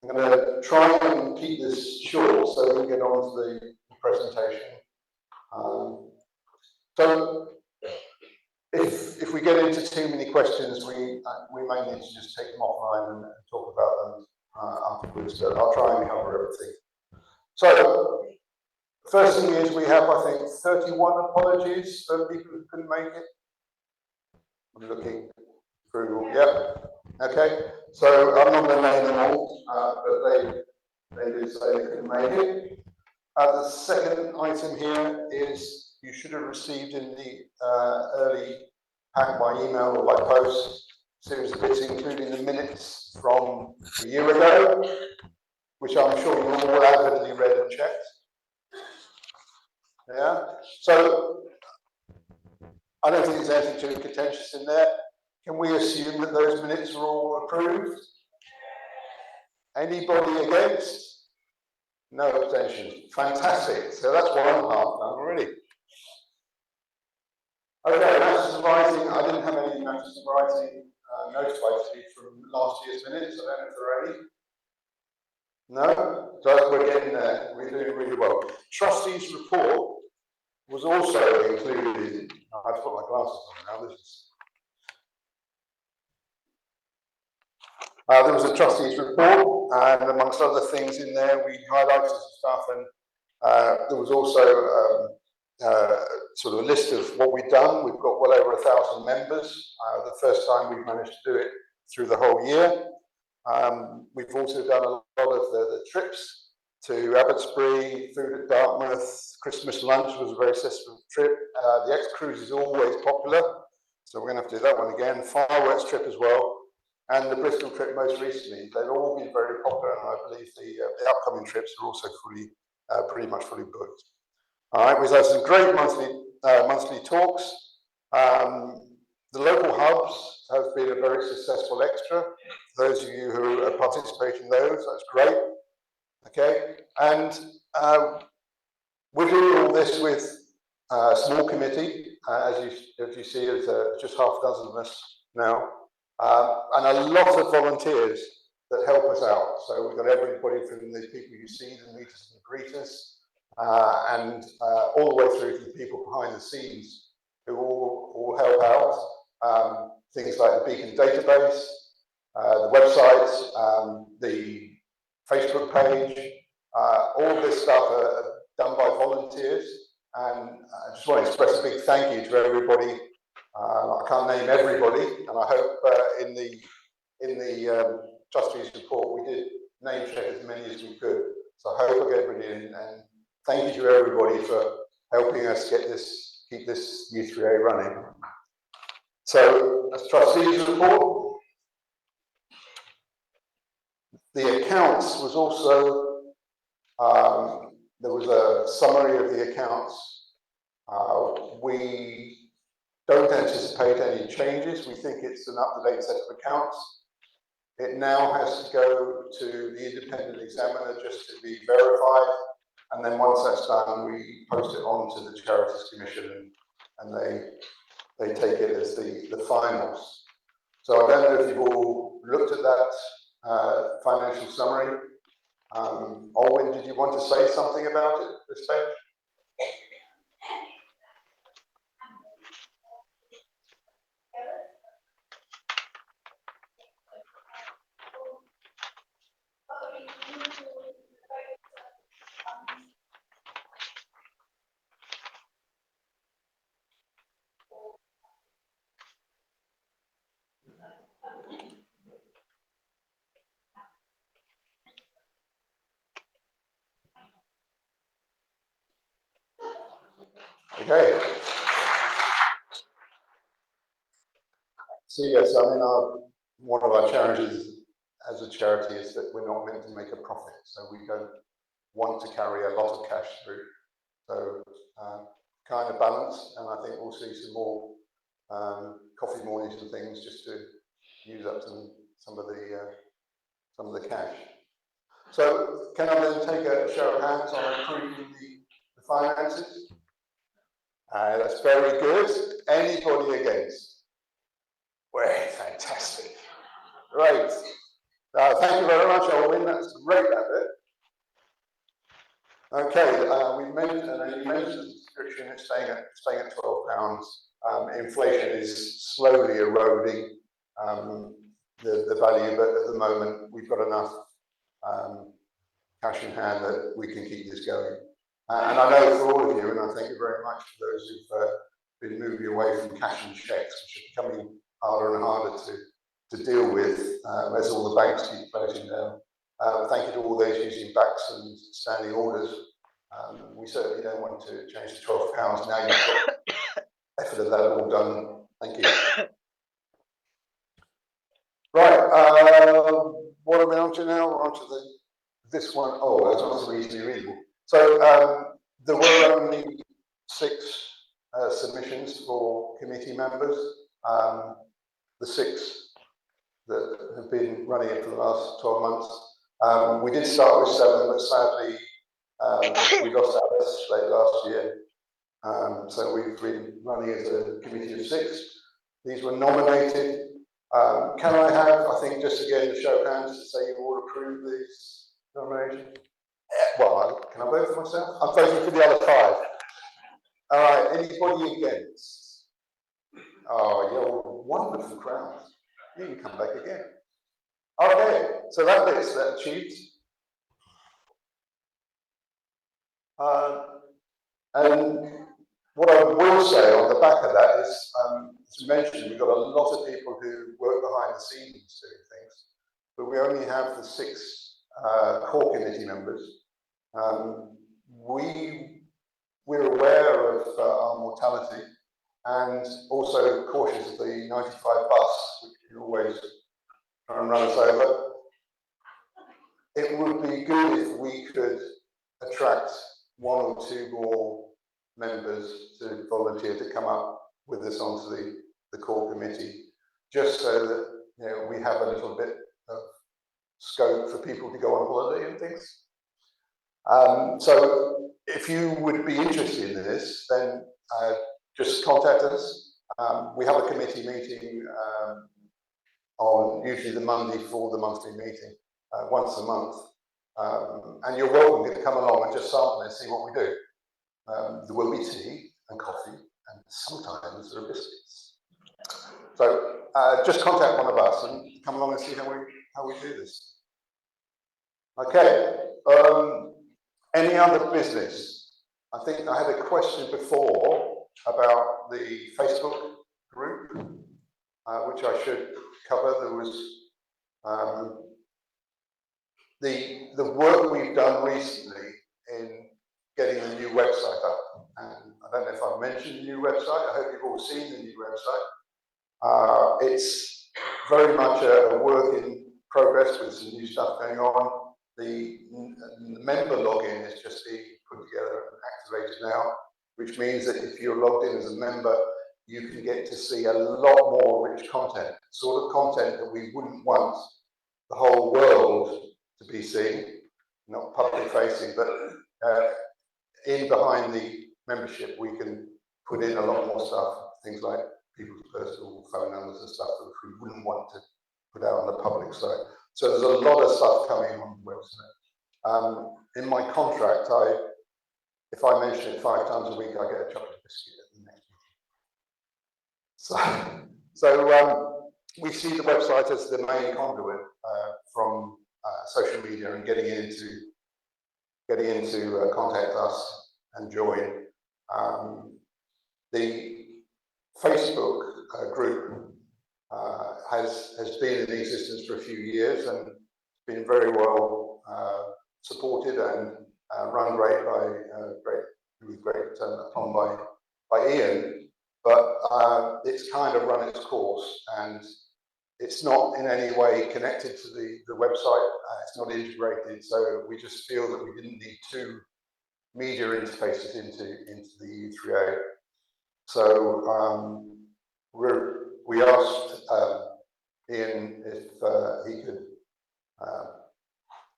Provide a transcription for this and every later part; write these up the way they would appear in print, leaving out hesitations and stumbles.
I'm going to try and keep this short so we can get on to the presentation. So if we get into too many questions, we may need to just take them offline and talk about them afterwards, but I'll try and cover everything. So, first thing is we have, I think, 31 apologies for people who couldn't make it. I'm looking through, yeah, okay. So I'm not going to name them all, but they did say they couldn't make it. The second item here is you should have received in the early pack by email or by post series of bits, including the minutes from a year ago, which I'm sure you all avidly read and checked. Yeah, so I don't think there's anything too contentious in there. Can we assume that those minutes are all approved? Anybody against? No abstentions. Fantastic. So that's 1.5 done already. Okay, matters of writing. I didn't have any matters of writing notified to me from last year's minutes. I don't know if there are any. No? So we're getting there. We're doing really well. Trustees' report was also included. I have to put my glasses on now. This is. There was a trustees' report, and amongst other things in there, we highlighted some stuff, and there was also sort of a list of what we've done. We've got well over 1,000 members. The first time we've managed to do it through the whole year. We've also done a lot of the trips to Abbotsbury, food at Dartmouth. Christmas lunch was a very successful trip. The X-Cruise is always popular, so we're going to have to do that one again. Fireworks trip as well, and the Bristol trip most recently. They've all been very popular, and I believe the upcoming trips are also pretty much fully booked. All right, we've had some great monthly talks. The local hubs have been a very successful extra. For those of you who are participating in those, that's great. Okay, and we're doing all this with a small committee, as you see, there's just half a dozen of us now, and a lot of volunteers that help us out. So we've got everybody from the people you see, the meeters and greeters, and all the way through to the people behind the scenes who all help out. Things like the Beacon database, the website, the Facebook page, all of this stuff are done by volunteers, and I just want to express a big thank you to everybody. I can't name everybody, and I hope in the trustees report we did name check as many as we could. So I hope I get everybody in, and thank you to everybody for helping us keep this u3a running. So as trustees report, the accounts was also there was a summary of the accounts. We don't anticipate any changes. We think it's an up-to-date set of accounts. It now has to go to the independent examiner just to be verified, and then once that's done, we post it on to the Charities Commission, and they take it as the finals. So I don't know if you've all looked at that financial summary. Olwyn, did you want to say something about it at this stage? Okay. So yes, I mean, one of our challenges as a charity is that we're not meant to make a profit, so we don't want to carry a lot of cash through. So kind of balance, and I think we'll see some more coffee mornings and things just to use up some of the cash. So can I then take a show of hands on approving the finances? That's very good. Anybody against? Well, fantastic. Right. Thank you very much, Alwyn. That's great, that bit. Okay, we mentioned, and you mentioned the subscription is staying at £12. Inflation is slowly eroding the value, but at the moment we've got enough cash in hand that we can keep this going. And I know for all of you, and I thank you very much for those who've been moving away from cash and cheques, which are becoming harder and harder to deal with as all the banks keep closing down. Thank you to all those using backs and standing orders. We certainly don't want to change to £12 now. You've got effort of that all done. Thank you. Right, what are we on to now? We're on to this one. Oh, that's also easily readable. So there were only 6 submissions for committee members. The 6 that have been running it for the last 12 months. We did start with 7, but sadly we lost Alice late last year. So we've been running as a committee of 6. These were nominated. Can I have, I think, just again a show of hands to say you all approve these nominations? Well, can I vote for myself? I'm voting for the other 5. All right, anybody against? Oh, you're a wonderful crowd. You can come back again. Okay, so that bit's achieved. And what I will say on the back of that is, as you mentioned, we've got a lot of people who work behind the scenes doing things, but we only have the 6 core committee members. We're aware of our mortality and also cautious of the 95 bus, which you always try and run us over. It would be good if we could attract 1 or 2 more members to volunteer to come up with us onto the core committee, just so that we have a little bit of scope for people to go on holiday and things. So if you would be interested in this, then just contact us. We have a committee meeting on usually the Monday for the monthly meeting, once a month. And you're welcome to come along and just sample and see what we do. There will be tea and coffee, and sometimes there are biscuits. So just contact one of us and come along and see how we do this. Okay. Any other business? I think I had a question before about the Facebook group, which I should cover. There was the work we've done recently in getting the new website up. And I don't know if I've mentioned the new website. I hope you've all seen the new website. It's very much a work in progress with some new stuff going on. The member login is just being put together and activated now, which means that if you're logged in as a member, you can get to see a lot more rich content, sort of content that we wouldn't want the whole world to be seeing, not public facing, but in behind the membership, we can put in a lot more stuff, things like people's personal phone numbers and stuff that we wouldn't want to put out on the public side. So there's a lot of stuff coming on the website. In my contract, if I mention it 5 times a week, I get a chocolate biscuit at the next meeting. So we see the website as the main conduit from social media and getting into contact us and join. The Facebook group has been in existence for a few years and been very well supported and run great by Ian, but it's kind of run its course and it's not in any way connected to the website. It's not integrated, so we just feel that we didn't need 2 media interfaces into the u3a. So we asked Ian if he could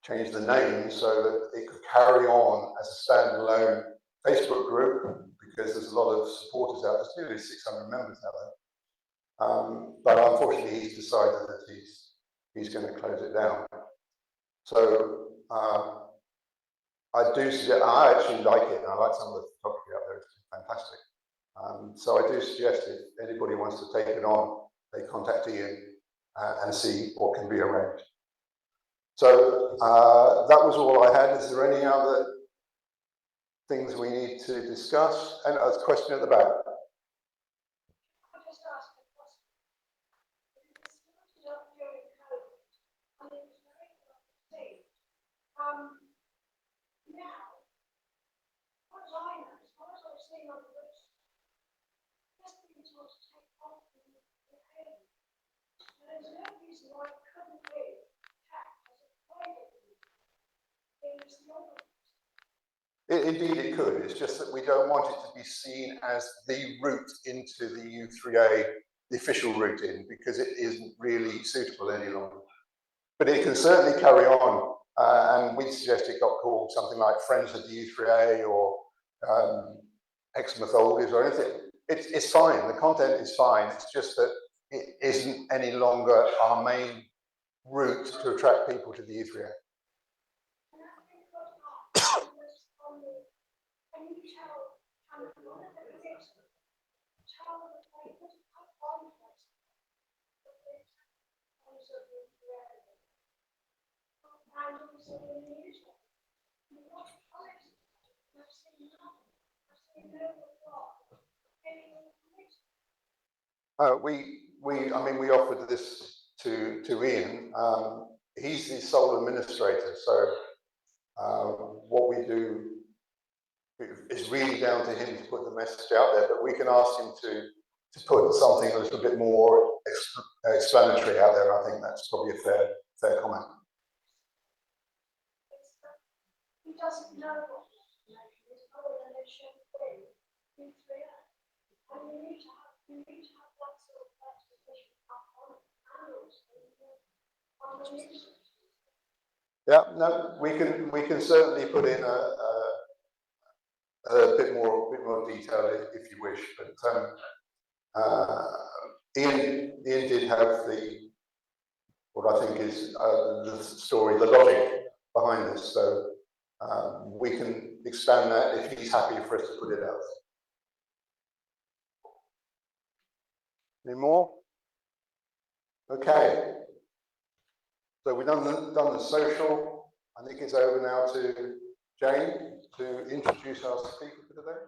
change the name so that it could carry on as a standalone Facebook group, because there's a lot of supporters out there. There's nearly 600 members out there. But unfortunately, he's decided that he's going to close it down. So I do suggest, I actually like it, and I like some of the photography out there, it's fantastic. So I do suggest if anybody wants to take it on, they contact Ian and see what can be arranged. So that was all I had. Is there any other things we need to discuss? And a question at the back. Indeed it could, it's just that we don't want it to be seen as the route into the u3a, the official route in, because it isn't really suitable any longer. But it can certainly carry on, and we suggest it got called something like Friends of the u3a or Exmouth Oldies or anything. It's fine, the content is fine, it's just that it isn't any longer our main route to attract people to the u3a. I mean, we offered this to Ian. He's the sole administrator, so what we do is really down to him to put the message out there. But we can ask him to put something a little bit more explanatory out there. I think that's probably a fair comment. He doesn't know what information is other than it should be u3a. And you need to have that sort of exposition up on and also yeah, no, we can certainly put in a bit more detail if you wish, but Ian did have what I think is the story, the logic behind this, so we can expand that if he's happy for us to put it out. Any more? Okay. So we've done the social. I think it's over now to Jane to introduce our speaker for today.